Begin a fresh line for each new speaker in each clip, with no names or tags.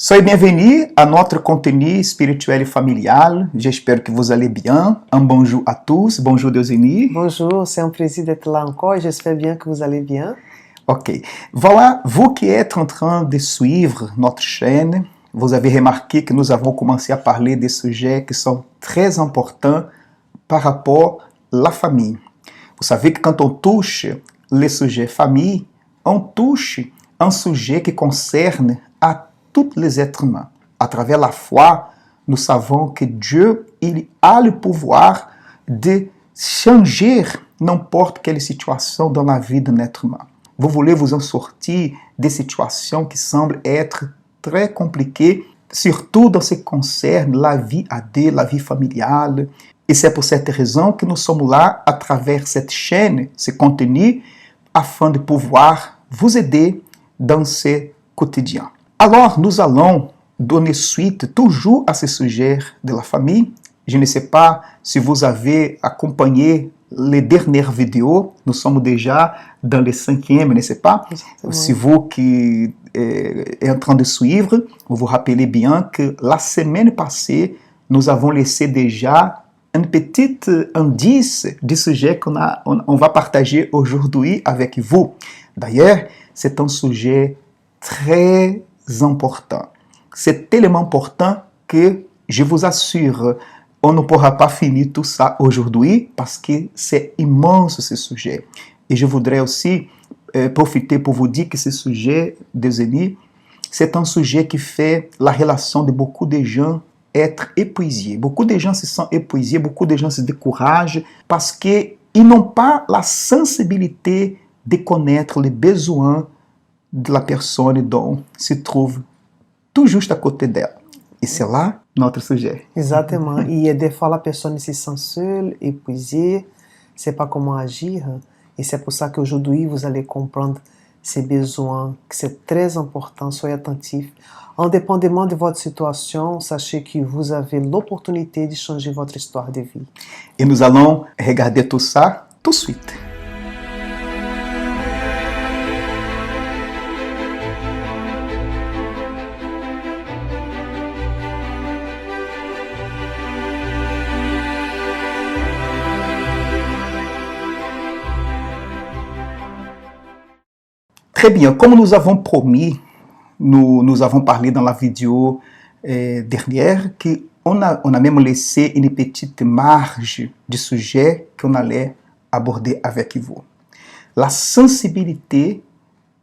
Soyez bienvenus à notre contenu spirituel et familial. J'espère que vous allez bien. Un bonjour à tous. Bonjour Deuseni.
Bonjour, c'est un plaisir d'être là encore et j'espère bien que vous allez bien.
Ok. Voilà, vous qui êtes en train de suivre notre chaîne, vous avez remarqué que nous avons commencé à parler des sujets qui sont très importants par rapport à la famille. Vous savez que quand on touche le sujet famille, on touche un sujet qui concerne à tous les êtres humains. À travers la foi, nous savons que Dieu, il a le pouvoir de changer n'importe quelle situation dans la vie d'un être humain. Vous voulez vous en sortir des situations qui semblent être très compliquées, surtout dans ce qui concerne la vie à deux, la vie familiale. Et c'est pour cette raison que nous sommes là à travers cette chaîne, ce contenu, afin de pouvoir vous aider dans ce quotidien. Alors, nous allons donner suite toujours à ce sujet de la famille. Je ne sais pas si vous avez accompagné les dernières vidéos. Nous sommes déjà dans les 5e, n'est-ce pas? Si vous qui êtes en train de suivre, vous vous rappelez bien que la semaine passée, nous avons laissé déjà un petit indice du sujet qu'on va partager aujourd'hui avec vous. D'ailleurs, c'est un sujet très important. C'est tellement important que je vous assure, on ne pourra pas finir tout ça aujourd'hui parce que c'est immense ce sujet. Et je voudrais aussi profiter pour vous dire que ce sujet, Deuseni, c'est un sujet qui fait la relation de beaucoup de gens être épuisés. Beaucoup de gens se sentent épuisés, beaucoup de gens se découragent parce qu'ils n'ont pas la sensibilité de connaître les besoins de la personne dont se trouve tout juste à côté d'elle. Et c'est là notre sujet.
Exactement. Et des fois, la personne se sent seule, épuisée, ne sait pas comment agir. Et c'est pour ça qu'aujourd'hui, vous allez comprendre ces besoins, que c'est très important. Soyez attentifs. Indépendamment de votre situation, sachez que vous avez l'opportunité de changer votre histoire de vie.
Et nous allons regarder tout ça tout de suite. Très bien, comme nous avons promis, nous avons parlé dans la vidéo dernière qu'on a même laissé une petite marge du sujet qu'on allait aborder avec vous. La sensibilité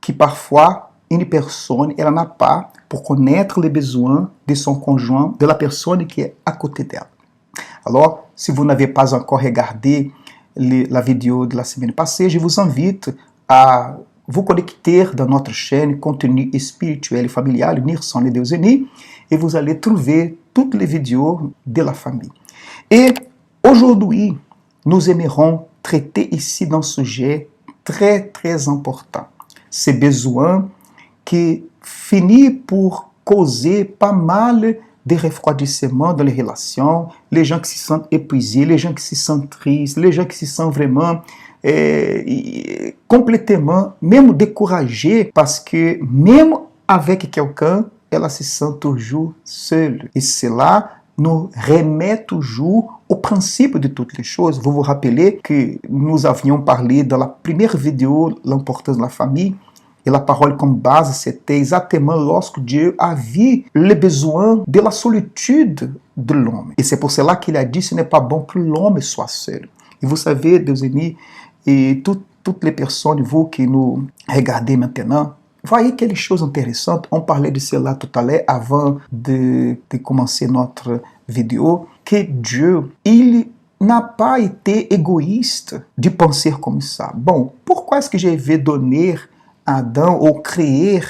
que parfois une personne elle n'a pas pour connaître les besoins de son conjoint, de la personne qui est à côté d'elle. Alors, si vous n'avez pas encore regardé la vidéo de la semaine passée, je vous invite à vous connecter dans notre chaîne contenu spirituel et familial, Nirson et Deuseni, et vous allez trouver toutes les vidéos de la famille. Et aujourd'hui, nous aimerons traiter ici d'un sujet très très important. Ces besoins qui finissent pour causer pas mal de refroidissement dans les relations, les gens qui se sentent épuisés, les gens qui se sentent tristes, les gens qui se sentent vraiment complètement, même découragés, parce que même avec quelqu'un, elle se sent toujours seule. Et cela nous remet toujours au principe de toutes les choses. Vous vous rappelez que nous avions parlé dans la première vidéo l'importance de la famille, et la parole comme base, c'était exactement lorsque Dieu a vu les besoins de la solitude de l'homme. Et c'est pour cela qu'il a dit, ce n'est pas bon que l'homme soit seul. Et vous savez, Deuseni, et toutes les personnes, vous qui nous regardez maintenant, voyez quelque chose d'intéressant. On parlait de cela tout à l'heure avant de commencer notre vidéo, que Dieu, il n'a pas été égoïste de penser comme ça. Bon, pourquoi est-ce que je vais donner à Adam ou créer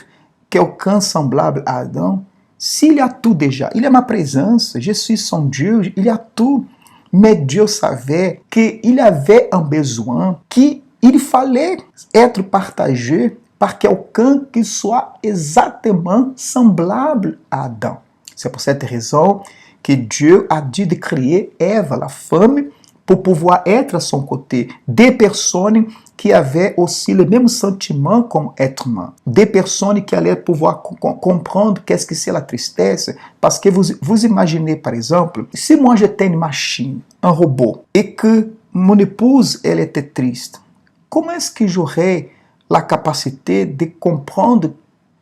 quelqu'un semblable à Adam s'il y a tout déjà? Il est ma présence, je suis son Dieu, il y a tout. Mais Dieu savait qu'il avait un besoin qu'il fallait être partagé par quelqu'un qui soit exactement semblable à Adam. C'est pour cette raison que Dieu a dû créer Ève, la femme, pour pouvoir être à son côté. Des personnes qui avaient aussi les mêmes sentiments comme être humain. Des personnes qui allaient pouvoir comprendre qu'est-ce que c'est la tristesse. Parce que vous imaginez, par exemple, si moi j'étais une machine, un robot, et que mon épouse, elle était triste, comment est-ce que j'aurais la capacité de comprendre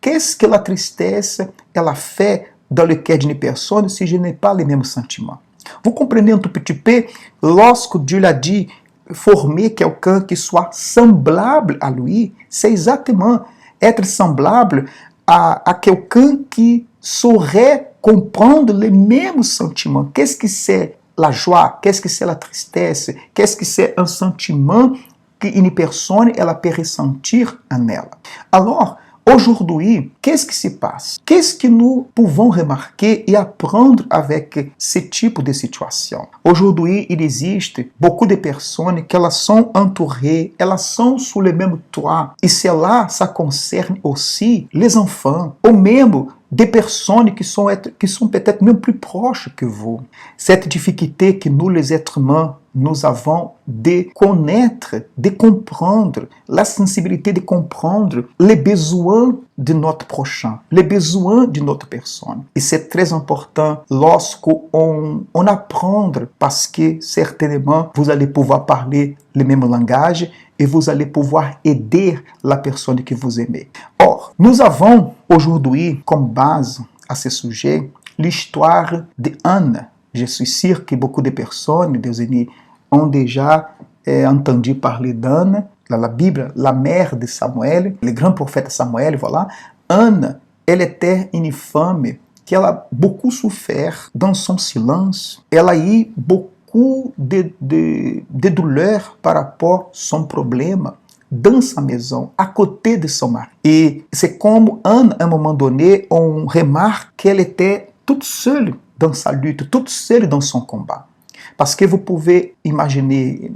qu'est-ce que la tristesse elle a fait dans le cœur d'une personne si je n'ai pas les mêmes sentiments? Vous comprenez un tout petit peu, lorsque Dieu l'a dit, former quelqu'un qui soit semblable à lui, c'est exactement être semblable à quelqu'un qui saurait comprendre les mêmes sentiments. Qu'est-ce que c'est la joie? Qu'est-ce que c'est la tristesse? Qu'est-ce que c'est un sentiment qu'une personne ela peut ressentir en elle? Alors, aujourd'hui, qu'est-ce qui se passe? Qu'est-ce que nous pouvons remarquer et apprendre avec ce type de situation? Aujourd'hui, il existe beaucoup de personnes que elas sont entourées, elas sont sous le même toit. Et cela, ça concerne aussi les enfants, ou même des personnes qui sont peut-être même plus proches que vous. Cette difficulté que nous, les êtres humains, nous avons de connaître, de comprendre, la sensibilité de comprendre les besoins de notre prochain, les besoins de notre personne. Et c'est très important lorsqu'on apprend, parce que certainement vous allez pouvoir parler le même langage et vous allez pouvoir aider la personne que vous aimez. Or, nous avons aujourd'hui comme base à ce sujet l'histoire de Anne. Je suis sûr que beaucoup de personnes, des amis, ont déjà entendu parler d'Anne, la Bible, la mère de Samuel, le grand prophète Samuel, voilà. Anne, elle était une femme qui a beaucoup souffert dans son silence. Elle a eu beaucoup de douleur par rapport à son problème dans sa maison, à côté de son mari. Et c'est comme Anne, à un moment donné, on remarque qu'elle était toute seule dans sa lutte, toute seule dans son combat. Parce que vous pouvez imaginer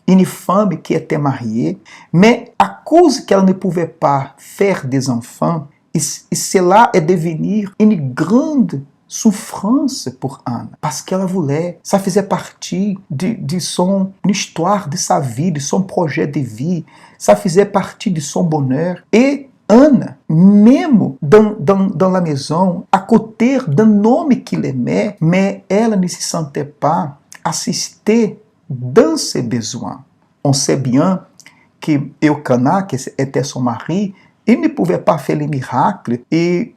une femme qui était mariée, mais à cause qu'elle ne pouvait pas faire des enfants, et cela est devenu une grande souffrance pour Anne, parce qu'elle voulait, ça faisait partie de son histoire, de sa vie, de son projet de vie, ça faisait partie de son bonheur. Et Anne, même dans la maison, à côté d'un homme qu'il aimait, mais elle ne se sentait pas assistée dans ses besoins. On sait bien que Eucana, qui était son mari, il ne pouvait pas faire les miracles et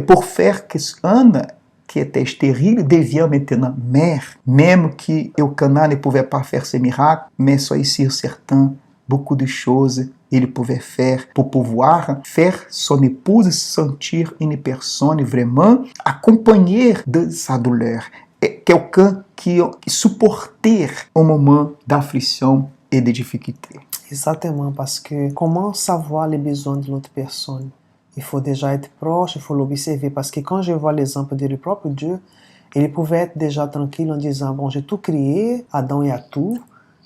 pour faire que Anne, qui était stérile, devienne maintenant mère. Même que Eucana ne pouvait pas faire ces miracles, mais soyez sûr certain, beaucoup de choses il pouvait faire pour pouvoir faire son épouse se sentir une personne vraiment accompagnée de sa douleur. Quelqu'un qui supporter un moment d'affliction et de difficulté.
Exatamente, parce que comment savoir les besoins de l'autre personne? Il faut déjà être proche, il faut l'observer, parce que quand je vois l'exemple du propre Dieu, il pouvait être déjà tranquille en disant, bon, j'ai tout créé, Adam a tout,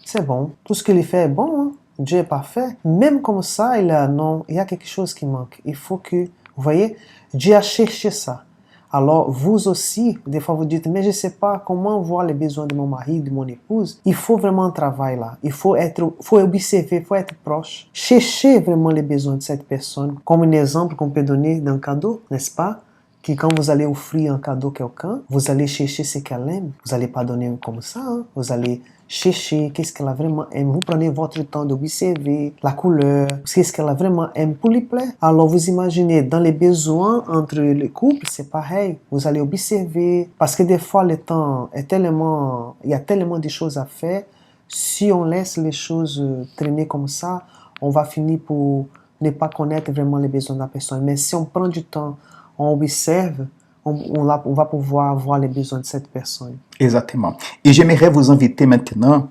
c'est bon, tout ce qu'il fait est bon, hein? Dieu est parfait. Même comme ça, il y a quelque chose qui manque. Il faut que, vous voyez, Dieu a cherché ça. Alors, vous aussi, des fois vous dites, mais je ne sais pas comment voir les besoins de mon mari, de mon épouse. Il faut vraiment un travail là. Il faut observer, il faut être proche. Chercher vraiment les besoins de cette personne. Comme un exemple qu'on peut donner d'un cadeau, n'est-ce pas? Que quand vous allez offrir un cadeau à quelqu'un, vous allez chercher ce qu'elle aime. Vous n'allez pas donner comme ça. Hein? Vous allez chercher qu'est-ce qu'elle vraiment aime. Vous prenez votre temps d'observer la couleur, qu'est-ce qu'elle vraiment aime pour lui plaire. Alors vous imaginez, dans les besoins entre les couples, c'est pareil. Vous allez observer, parce que des fois le temps est tellement, il y a tellement de choses à faire. Si on laisse les choses traîner comme ça, on va finir pour ne pas connaître vraiment les besoins de la personne. Mais si on prend du temps, on observe, on va pouvoir voir les besoins de cette personne.
Exactement. Et j'aimerais vous inviter maintenant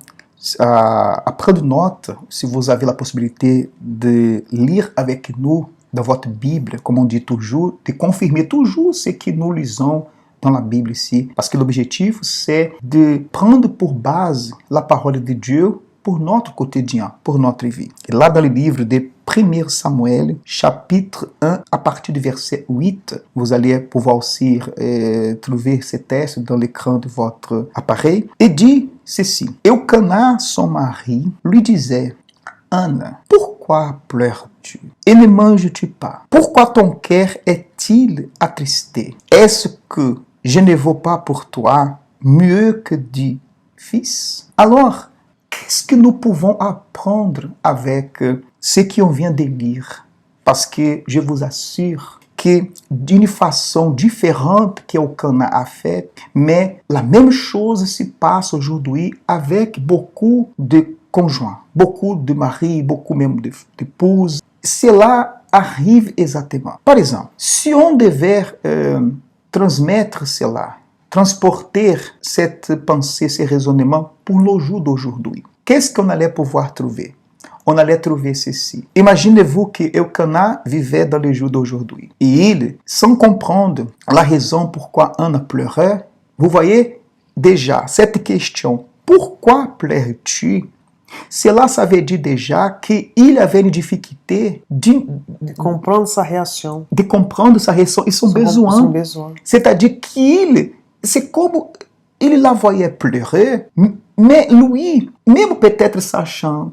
à prendre note, si vous avez la possibilité de lire avec nous dans votre Bible, comme on dit toujours, de confirmer toujours ce que nous lisons dans la Bible ici. Parce que l'objectif, c'est de prendre pour base la parole de Dieu pour notre quotidien, pour notre vie. Et là, dans le livre de 1 Samuel, chapitre 1, à partir du verset 8, vous allez pouvoir aussi trouver ce texte dans l'écran de votre appareil. Et dit ceci: Eucana, son mari, lui disait: Anna, pourquoi pleures-tu et ne manges-tu pas? Pourquoi ton cœur est-il attristé? Est-ce que je ne vaux pas pour toi mieux que 10 fils? Alors, qu'est-ce que nous pouvons apprendre avec ce qu'on vient de lire? Parce que je vous assure que d'une façon différente qu'Elkanah a fait, mais la même chose se passe aujourd'hui avec beaucoup de conjoints, beaucoup de maris, beaucoup même d'épouses. Cela arrive exactement. Par exemple, si on devait transmettre cela, transporter cette pensée, ce raisonnement pour le jour d'aujourd'hui, qu'est-ce qu'on allait pouvoir trouver? On allait trouver ceci. Imaginez-vous que Elkanah vivait dans le jour d'aujourd'hui. Et il, sans comprendre la raison pourquoi Anna pleurait, vous voyez déjà cette question, pourquoi pleures-tu? Cela, ça veut dire déjà qu'il avait une difficulté
de comprendre sa réaction.
De comprendre sa réaction et son besoin. C'est-à-dire qu'il, c'est comme il la voyait pleurer, mais lui, même peut-être sachant,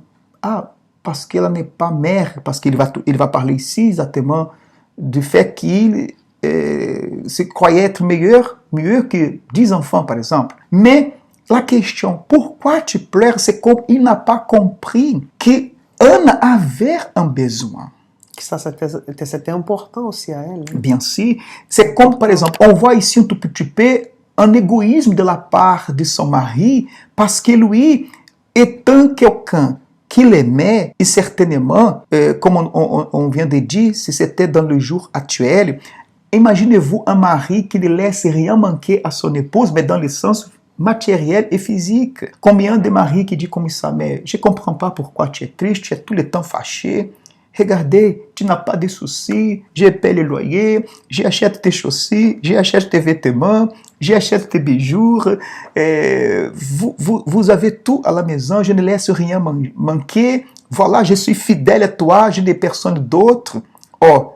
parce qu'elle n'est pas mère, parce qu'il va parler ici exactement du fait qu'il se croyait être mieux que 10 enfants, par exemple. Mais la question, pourquoi tu pleures, c'est comme il n'a pas compris que Anna avait un besoin.
Ça, c'était important aussi à elle.
Bien sûr. C'est comme, par exemple, on voit ici un tout petit peu un égoïsme de la part de son mari, parce que lui, étant quelqu'un qu'il aimait, et certainement, comme on vient de dire, si c'était dans le jour actuel, imaginez-vous un mari qui ne laisse rien manquer à son épouse, mais dans le sens matériel et physique. Combien de maris qui disent comme ça, mais je ne comprends pas pourquoi tu es triste, tu es tout le temps fâché. Regardez, tu n'as pas de soucis, je paie le loyer, j'achète tes chaussures, j'achète tes vêtements, j'achète tes bijoux, vous avez tout à la maison, je ne laisse rien manquer, voilà, je suis fidèle à toi, je n'ai personne d'autre. Oh,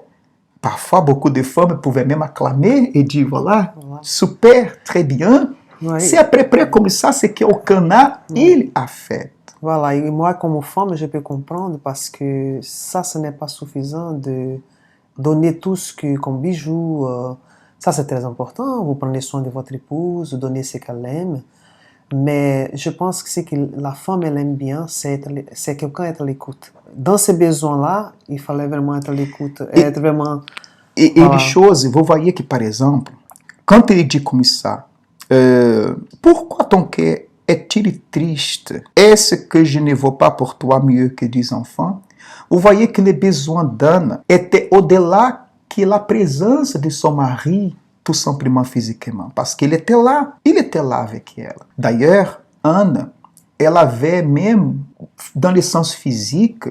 parfois, beaucoup de femmes pouvaient même acclamer et dire, voilà, super, très bien. Oui. C'est à peu près comme ça, c'est qu'Elkanah, il a fait.
Voilà, et moi, comme femme, je peux comprendre parce que ça, ce n'est pas suffisant de donner tout ce que, comme bijoux, ça c'est très important, vous prenez soin de votre épouse, donnez ce qu'elle aime, mais je pense que ce que la femme, elle aime bien, c'est quelqu'un être à l'écoute. Dans ces besoins-là, il fallait vraiment être à l'écoute, être vraiment...
Et une chose, vous voyez que, par exemple, quand il dit comme ça, pourquoi ton cœur est-il triste? Est-ce que je ne vaux pas pour toi mieux que 10 enfants? Vous voyez que les besoins d'Anna étaient au-delà que la présence de son mari, tout simplement physiquement, parce qu'il était là avec elle. D'ailleurs, Anna, elle avait même, dans le sens physique,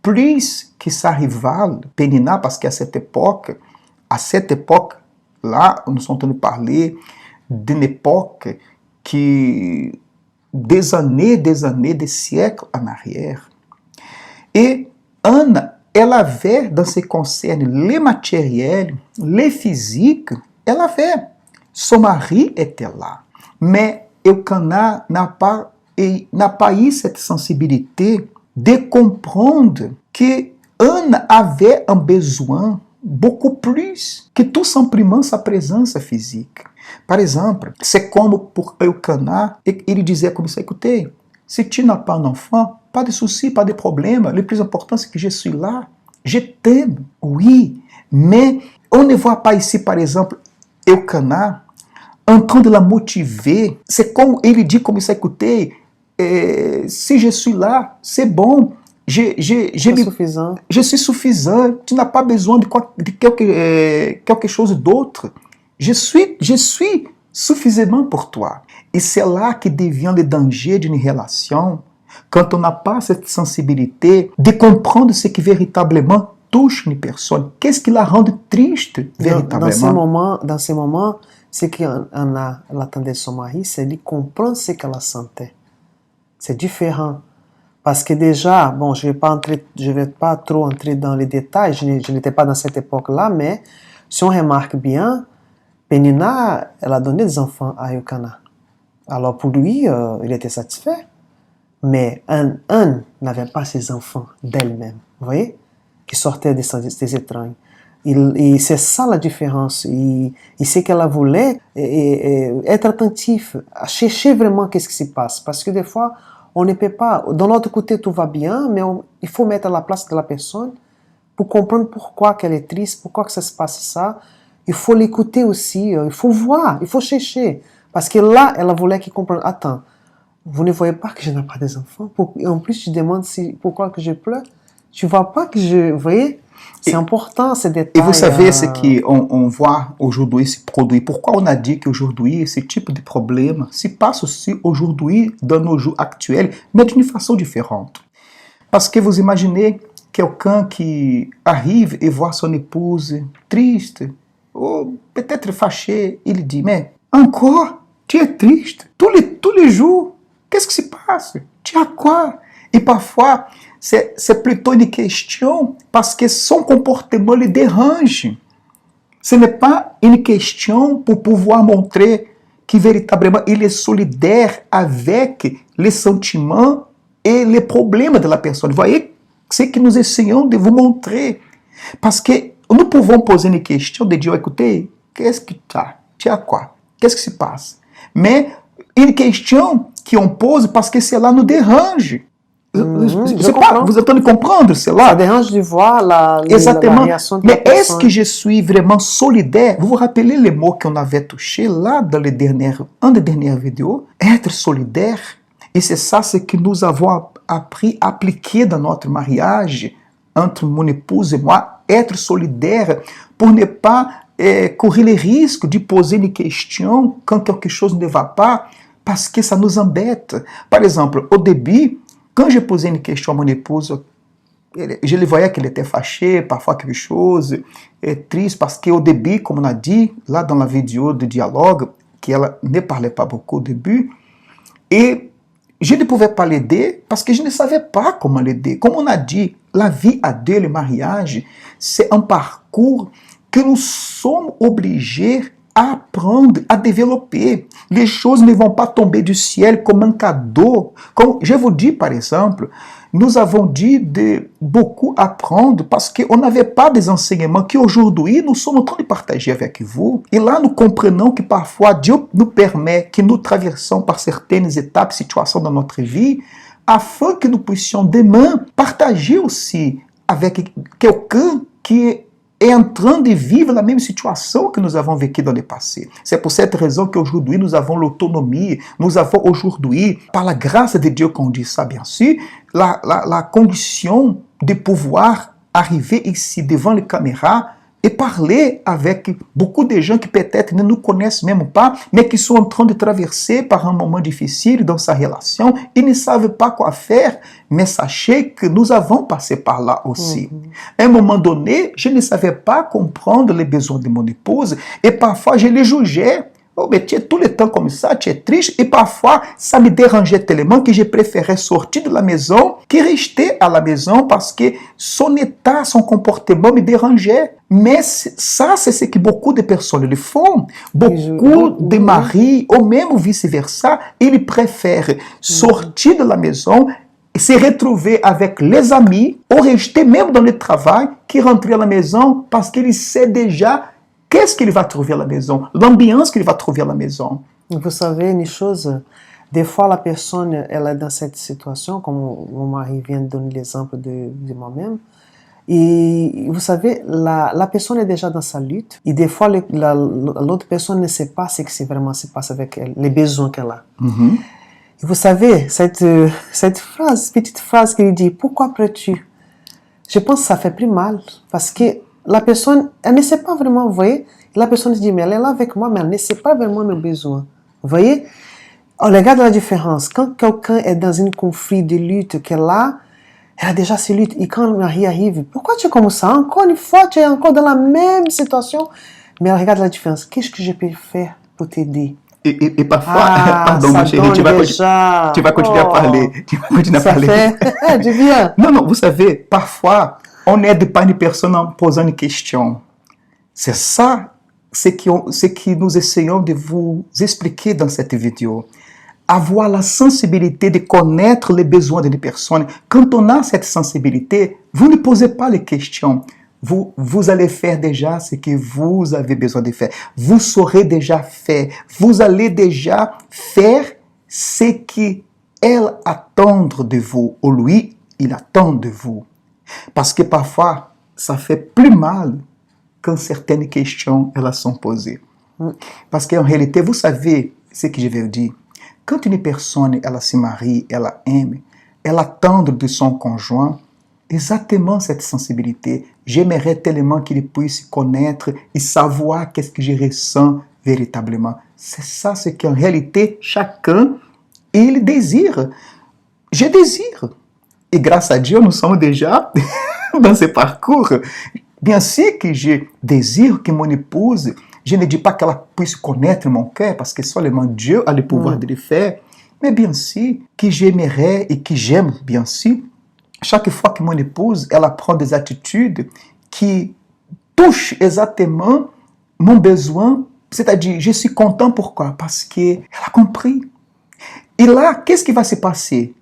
plus que sa rivale, Pénina, parce qu'à cette époque-là, nous sommes en train de parler d'une époque qui... des années, des siècles en arrière. Et Anna, elle avait, dans ce qui concerne les matériels, les physiques, elle avait. Son mari était là. Mais Elkanah n'a pas eu cette sensibilité de comprendre que Anna avait un besoin beaucoup plus que tout simplement sa présence physique. Par exemple, c'est comme pour Elkanah, il disait comme ça, écoutez, si tu n'as pas un enfant, pas de souci, pas de problème, le plus important c'est que je suis là, je t'aime, oui, mais on ne voit pas ici, par exemple, Elkanah en train de la motiver, c'est comme il dit comme ça, écoutez, si je suis là, c'est bon, je suis suffisant, tu n'as pas besoin de quelque chose d'autre. Je suis suffisamment pour toi. Et c'est là que devient le danger d'une relation, quand on n'a pas cette sensibilité de comprendre ce qui véritablement touche une personne. Qu'est-ce qui la rend triste véritablement?
Dans ces moments, ce qu'Anna attendait de son mari, c'est de comprendre ce qu'elle sentait. C'est différent. Parce que déjà, bon, je ne vais pas trop entrer dans les détails, je n'étais pas dans cette époque-là, mais si on remarque bien, Pénina, elle a donné des enfants à Elkanah. Alors pour lui, il était satisfait. Mais Anne n'avait pas ses enfants d'elle-même, vous voyez, qui sortaient des étranges. Et c'est ça la différence. Et c'est qu'elle voulait être attentif, à chercher vraiment qu'est-ce qui se passe. Parce que des fois, on ne peut pas, de l'autre côté tout va bien, mais il faut mettre à la place de la personne pour comprendre pourquoi qu'elle est triste, pourquoi que ça se passe ça. Il faut l'écouter aussi, il faut voir, il faut chercher. Parce que là, elle voulait qu'il comprenne, attends, vous ne voyez pas que je n'ai pas des enfants? Et en plus, tu demandes pourquoi que je pleure? Tu vois pas que je... Vous voyez? C'est important, ces détails.
Et vous savez ce qu'on voit aujourd'hui se produire. Pourquoi on a dit qu'aujourd'hui, ce type de problème se passe aussi aujourd'hui, dans nos jours actuels, mais d'une façon différente. Parce que vous imaginez quelqu'un qui arrive et voit son épouse triste, ou peut-être fâchée, il dit, mais encore, tu es triste tous les jours? Qu'est-ce qui se passe? Tu as quoi? Et parfois, c'est plutôt une question parce que son comportement le dérange. Ce n'est pas une question pour pouvoir montrer que véritablement il est solidaire avec les sentiments et les problèmes de la personne. Vous voyez, c'est que nous essayons de vous montrer. Parce que nous pouvons poser une question de dire, écoutez, qu'est-ce que tu as? Tu as quoi? Qu'est-ce qui se passe? Mais une question qu'on pose parce que cela nous dérange. Vous entendez comprendre cela?
Ça dérange de voir la réaction de la personne.
Mais est-ce que je suis vraiment solidaire? Vous vous rappelez les mots qu'on avait touchés là dans une des dernières vidéos? Être solidaire. Et c'est ça ce que nous avons appris à appliquer dans notre mariage entre mon épouse et moi. Être solidaire pour ne pas courir le risque de poser une question quand quelque chose ne va pas, parce que ça nous embête. Par exemple, au début, quand je posais une question à mon épouse, je le voyais qu'elle était fâchée, parfois quelque chose triste, parce qu'au début, comme on a dit, là dans la vidéo de dialogue, qu'elle ne parlait pas beaucoup au début, et je ne pouvais pas l'aider parce que je ne savais pas comment l'aider. Comme on a dit, la vie à deux, le mariage, c'est un parcours que nous sommes obligés à apprendre, à développer. Les choses ne vont pas tomber du ciel comme un cadeau. Comme je vous dis, par exemple, nous avons dit de beaucoup apprendre parce qu'on n'avait pas des enseignements qu'aujourd'hui nous sommes en train de partager avec vous. Et là, nous comprenons que parfois Dieu nous permet que nous traversons par certaines étapes, situations dans notre vie, afin que nous puissions demain partager aussi avec quelqu'un qui est en train de vivre la même situation que nous avons vécu dans le passé. C'est pour cette raison qu'aujourd'hui, nous avons l'autonomie, nous avons aujourd'hui, par la grâce de Dieu qu'on dit ça bien sûr, la condition de pouvoir arriver ici devant les caméras et parler avec beaucoup de gens qui peut-être ne nous connaissent même pas, mais qui sont en train de traverser par un moment difficile dans sa relation. Ils ne savent pas quoi faire, mais sachez que nous avons passé par là aussi. À un moment donné, je ne savais pas comprendre les besoins de mon épouse et parfois je les jugeais. Oh, mais tu es tout le temps comme ça, tu es triste. Et parfois, ça me dérangeait tellement que je préférais sortir de la maison que rester à la maison parce que son état, son comportement me dérangeait. Mais ça, c'est ce que beaucoup de personnes le font. Beaucoup de maris, ou même vice-versa, ils préfèrent sortir de la maison et se retrouver avec les amis ou rester même dans le travail que rentrer à la maison parce qu'il sait déjà qu'est-ce qu'il va trouver à la maison, l'ambiance qu'il va trouver à la maison.
Vous savez une chose, des fois la personne, elle est dans cette situation, comme mon mari vient de donner l'exemple de moi-même, et vous savez, la personne est déjà dans sa lutte, et des fois l'autre personne ne sait pas ce qui vraiment se passe avec elle, les besoins qu'elle a. Et vous savez, cette petite phrase qu'il dit, pourquoi pleures-tu? Je pense que ça fait plus mal, parce que la personne, elle ne sait pas vraiment, vous voyez, la personne se dit, mais elle est là avec moi, mais elle ne sait pas vraiment nos besoins. Vous voyez, on regarde la différence. Quand quelqu'un est dans un conflit de lutte qu'elle a déjà ses luttes, et quand le mari arrive, pourquoi tu es comme ça? Encore une fois, tu es encore dans la même situation. Mais elle regarde la différence. Qu'est-ce que je peux faire pour t'aider?
Et parfois, pardon ma chérie, tu vas continuer à parler. Tu vas continuer à parler.
Fait du bien.
Non, vous savez, parfois, on n'aide pas une personne en posant une question. C'est ça ce que nous essayons de vous expliquer dans cette vidéo. avoir la sensibilité de connaître les besoins d'une personne. Quand on a cette sensibilité, vous ne posez pas les questions. Vous allez faire déjà ce que vous avez besoin de faire. Vous saurez déjà faire. Vous allez déjà faire ce qu'elle attend de vous, ou lui, il attend de vous. Parce que parfois, ça fait plus mal quand certaines questions elles sont posées. Parce qu'en réalité, vous savez ce que je veux dire. Quand une personne elle se marie, elle aime, elle attend de son conjoint exactement cette sensibilité. J'aimerais tellement qu'il puisse connaître et savoir qu'est-ce que je ressens véritablement. C'est ça ce qu'en réalité, chacun, il désire. Je désire. Et grâce à Dieu, nous sommes déjà dans ce parcours. Bien sûr que je désire que mon épouse, je ne dis pas qu'elle puisse connaître mon cœur, parce que seulement Dieu a le pouvoir de le faire. Mais bien sûr que j'aimerais et que j'aime, bien sûr, chaque fois que mon épouse, elle apprend des attitudes qui touchent exactement mon besoin, c'est-à-dire, je suis content, pourquoi? Parce qu'elle a compris. Et là, qu'est-ce qui va se passer?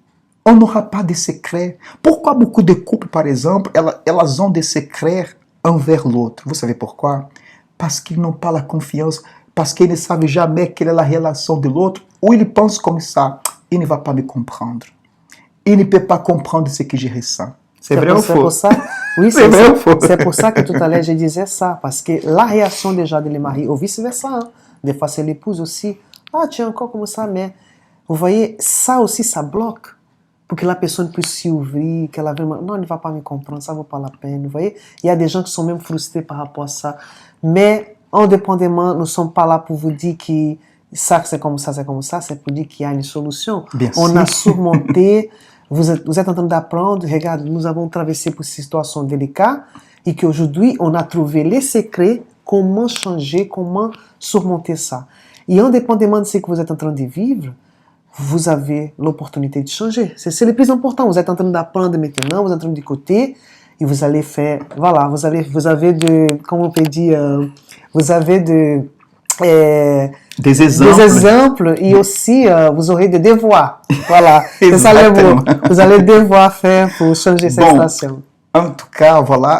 On n'aura pas de secrets. Pourquoi beaucoup de couples, par exemple, elles ont des secrets envers l'autre? Vous savez pourquoi? Parce qu'ils n'ont pas la confiance, parce qu'ils ne savent jamais quelle est la relation de l'autre, ou ils pensent comme ça, il ne va pas me comprendre. Il ne peut pas comprendre ce que je ressens. C'est vrai ou faux?
Pour ça, oui, c'est vrai ou faux? C'est pour ça que tout à l'heure je disais ça, parce que la réaction déjà de les mariés, ou vice-versa, hein. Des fois c'est l'épouse aussi, ah tu es encore comme ça, mais vous voyez, ça aussi ça bloque, pour que la personne puisse s'y ouvrir, qu'elle a vraiment, non, il ne va pas me comprendre, ça ne vaut pas la peine, vous voyez, il y a des gens qui sont même frustrés par rapport à ça, mais indépendamment, nous ne sommes pas là pour vous dire que ça c'est comme ça, c'est pour dire qu'il y a une solution.
Bien
on
sûr.
a surmonté. Vous êtes en train d'apprendre, regarde, nous avons traversé pour ces situations délicates et qu'aujourd'hui, on a trouvé les secrets, comment changer, comment surmonter ça. Et indépendamment de ce que vous êtes en train de vivre, vous avez l'opportunité de changer. C'est le plus important. Vous êtes en train d'apprendre maintenant, vous êtes en train d'écouter et vous allez faire, voilà, vous avez de, comment on peut dire, vous avez de...
des exemples
et aussi vous aurez des devoirs. Voilà, c'est ça le mot. Vous allez devoir faire pour changer cette situation.
En tout cas, voilà,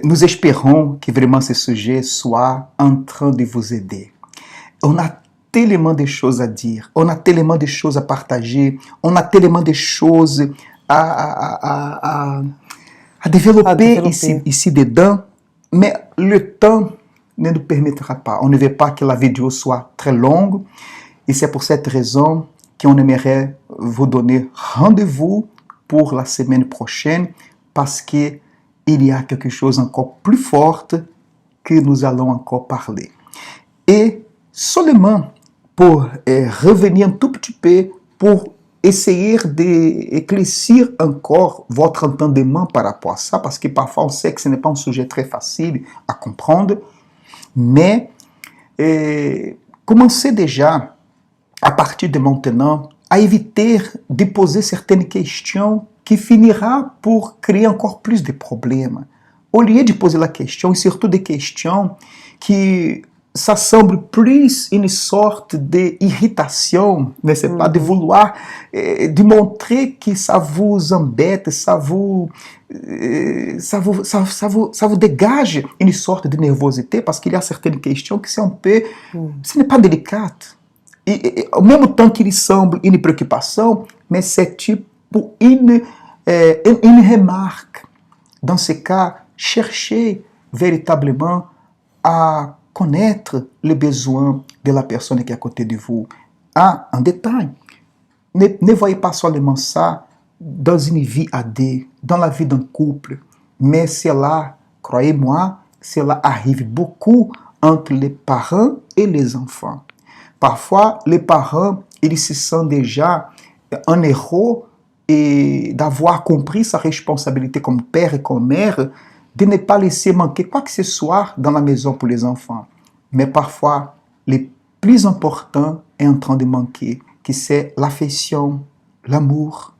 nous espérons que vraiment ce sujet soit en train de vous aider. On a tellement de choses à dire, on a tellement de choses à partager, on a tellement de choses à développer ici dedans, mais le temps ne nous permettra pas. On ne veut pas que la vidéo soit très longue et c'est pour cette raison qu'on aimerait vous donner rendez-vous pour la semaine prochaine parce qu'il y a quelque chose encore plus fort que nous allons encore parler. Et seulement pour revenir un tout petit peu, pour essayer d'éclaircir encore votre entendement par rapport à ça, parce que parfois on sait que ce n'est pas un sujet très facile à comprendre, mais commencez déjà, à partir de maintenant, à éviter de poser certaines questions qui finira pour créer encore plus de problèmes. Au lieu de poser la question, et surtout des questions qui ça semble plus une sorte d'irritation, n'est-ce pas, de vouloir démontrer que ça vous embête, ça vous dégage une sorte de nervosité, parce qu'il y a certaines questions qui sont un peu, ce n'est pas délicate. Et au même temps qu'il semble une préoccupation, mais c'est pour une remarque. Dans ce cas, cherchez véritablement à connaître les besoins de la personne qui est à côté de vous en détail. Ne voyez pas seulement ça dans une vie à deux, dans la vie d'un couple, mais cela, croyez-moi, cela arrive beaucoup entre les parents et les enfants. Parfois, les parents, ils se sentent déjà un héros et d'avoir compris sa responsabilité comme père et comme mère, de ne pas laisser manquer quoi que ce soit dans la maison pour les enfants. Mais parfois, le plus important est en train de manquer, que c'est l'affection, l'amour.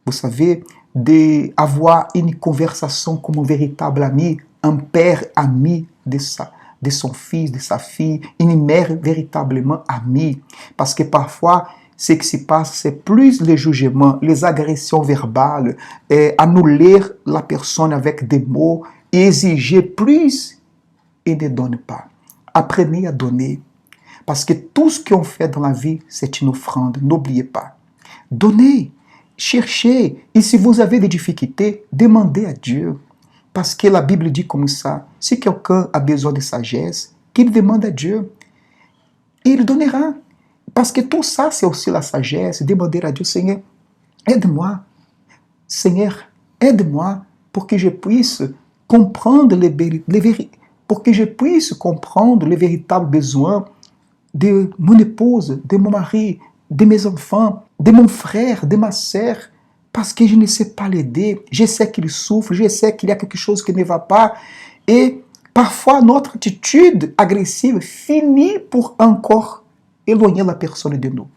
Vous savez, d'avoir une conversation comme un véritable ami, un père ami de son fils, de sa fille, une mère véritablement amie. Parce que parfois, ce qui se passe, c'est plus les jugements, les agressions verbales, annuler la personne avec des mots et exiger plus et ne donne pas. Apprenez à donner. Parce que tout ce qu'on fait dans la vie, c'est une offrande. N'oubliez pas. Donnez, cherchez. Et si vous avez des difficultés, demandez à Dieu. Parce que la Bible dit comme ça, si quelqu'un a besoin de sagesse, qu'il demande à Dieu. Et il donnera. Parce que tout ça, c'est aussi la sagesse. Demander à Dieu, Seigneur, aide-moi. Seigneur, aide-moi pour que je puisse comprendre pour que je puisse comprendre les véritables besoins de mon épouse, de mon mari, de mes enfants, de mon frère, de ma sœur, parce que je ne sais pas l'aider. Je sais qu'il souffre, je sais qu'il y a quelque chose qui ne va pas. Et parfois, notre attitude agressive finit pour encore éloigner la personne de nous.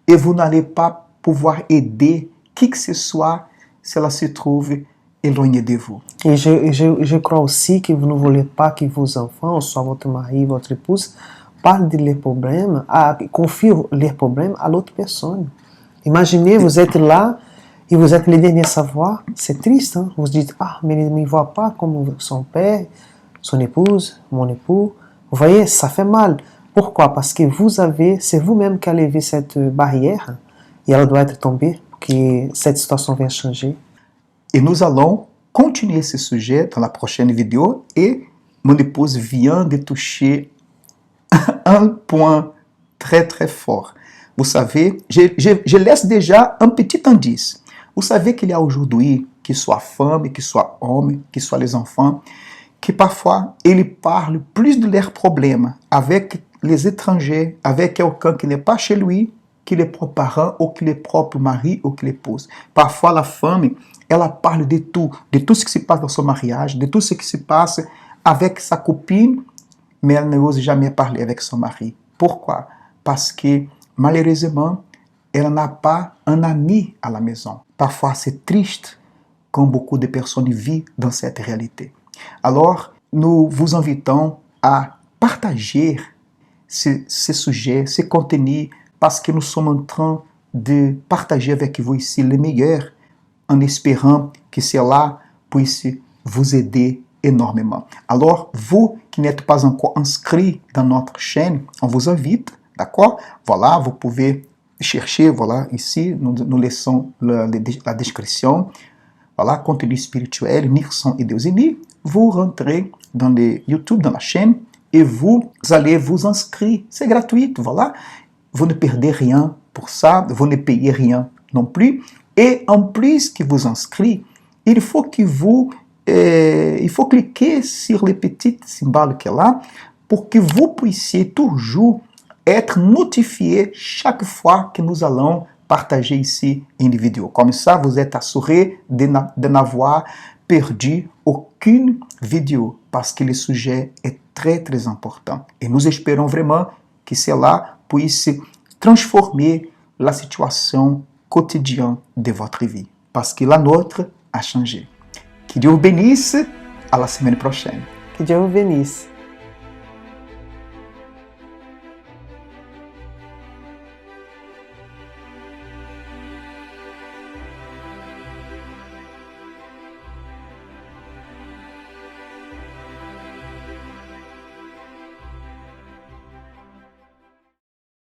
Et vous n'allez pas pouvoir aider qui que ce soit si elle se trouve éloignée de vous.
Et je crois aussi que vous ne voulez pas que vos enfants, soit votre mari, votre épouse, parlent de leurs problèmes, confient leurs problèmes à l'autre personne. Imaginez, vous êtes là et vous êtes les derniers à savoir. C'est triste, hein? Vous dites, ah, mais il ne me voit pas comme son père, son épouse, mon époux. Vous voyez, ça fait mal. Pourquoi? Parce que c'est vous-même qui avez levé cette barrière et elle doit être tombée pour que cette situation vienne changer.
Et nous allons continuer ce sujet dans la prochaine vidéo et mon épouse vient de toucher un point très très fort. Vous savez, je laisse déjà un petit indice. Vous savez qu'il y a aujourd'hui, qu'il soit femme, qu'il soit homme, qu'il soit les enfants, que parfois ils parlent plus de leurs problèmes avec les étrangers, avec quelqu'un qui n'est pas chez lui, que les propres parents ou que les propres maris ou que l'épouse. Parfois la femme, elle parle de tout ce qui se passe dans son mariage, de tout ce qui se passe avec sa copine, mais elle n'ose jamais parler avec son mari. Pourquoi? Parce que malheureusement, elle n'a pas un ami à la maison. Parfois, c'est triste quand beaucoup de personnes vivent dans cette réalité. Alors, nous vous invitons à partager ce sujet, ce contenu, parce que nous sommes en train de partager avec vous ici le meilleur, en espérant que cela puisse vous aider énormément. Alors, vous qui n'êtes pas encore inscrit dans notre chaîne, on vous invite, d'accord? Voilà, vous pouvez chercher, voilà, ici, nous laissons la description. Voilà, contenu spirituel, Nixon et Deusini. Vous rentrez dans les YouTube, dans la chaîne, et vous allez vous inscrire. C'est gratuit, voilà. Vous ne perdez rien pour ça, vous ne payez rien non plus. Et en plus que vous inscrivez, il faut cliquer sur les petits symboles qu'il y a là pour que vous puissiez toujours être notifié chaque fois que nous allons partager ici une vidéo. Comme ça, vous êtes assuré de n'avoir perdu aucune vidéo parce que le sujet est très très important. Et nous espérons vraiment que cela puisse transformer la situation quotidienne de votre vie. Parce que la nôtre a changé. Que Dieu vous bénisse. À la semaine prochaine.
Que Dieu vous bénisse.